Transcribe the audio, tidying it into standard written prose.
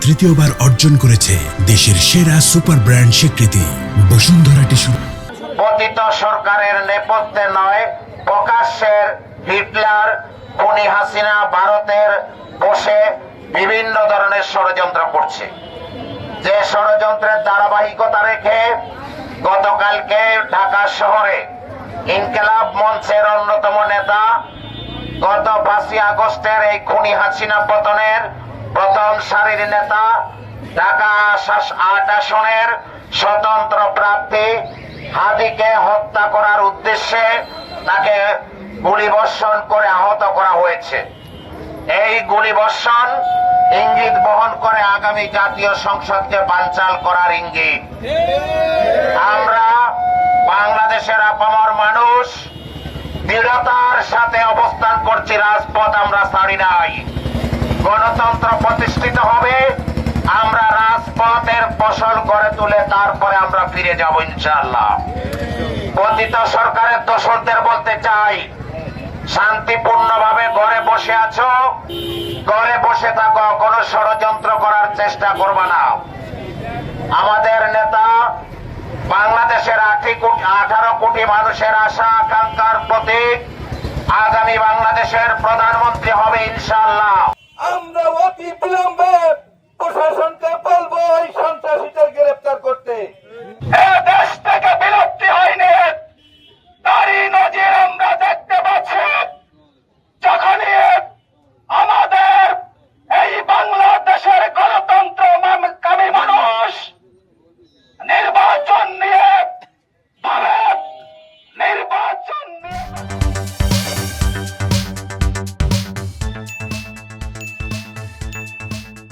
তৃতীয়বার অর্জন করেছে দেশের সেরা সুপার ব্র্যান্ড স্বীকৃতি বসুন্ধরা টিস্যু। পতিত সরকারের নেপথ্যে নয়, প্রকাশ্যের হিটলার খুনি হাসিনা ভারতের বসে বিভিন্ন ধরনের ষড়যন্ত্র করছে। যে ষড়যন্ত্রের ধারাবাহিকতা রেখে গতকালকে ঢাকা শহরে ইনকিলাব মঞ্চের অন্যতম নেতা গত 5 আগস্টের এই খুনি হাসিনা পতনের প্রথম সারির নেতা ঢাকা 8 আসনের স্বতন্ত্র প্রার্থী হাদিকে হত্যা করার উদ্দেশ্যে তাকে গুলিবর্ষণ করে আহত করা হয়েছে। এই গুলিবর্ষণ ইঙ্গিত বহন করে আগামী জাতীয় সংসদকে বানচাল করার ইঙ্গিত। আমরা বাংলাদেশের আপামর মানুষ দৃঢ়তার সাথে অবস্থান করছি, রাজপথ আমরা ছাড়ি নাই। গণতন্ত্র প্রতিষ্ঠিত হবে, আমরা রাজপথের ফসল গড়ে তুলে তারপরে আমরা ফিরে যাব ইনশাআল্লাহ। পতিত সরকারের দোসরদের বলতে চাই, শান্তিপূর্ণভাবে ঘরে বসে আছো, ঘরে বসে থাকো, কোনো ষড়যন্ত্র করার চেষ্টা করবে না। আমাদের নেতা বাংলাদেশের 18 কোটি মানুষের আশা আকাঙ্ক্ষার প্রতীক, আগামী বাংলাদেশের প্রধানমন্ত্রী হবে ইনশাআল্লাহ। আমরা অতি বিলম্বে প্রশাসনকে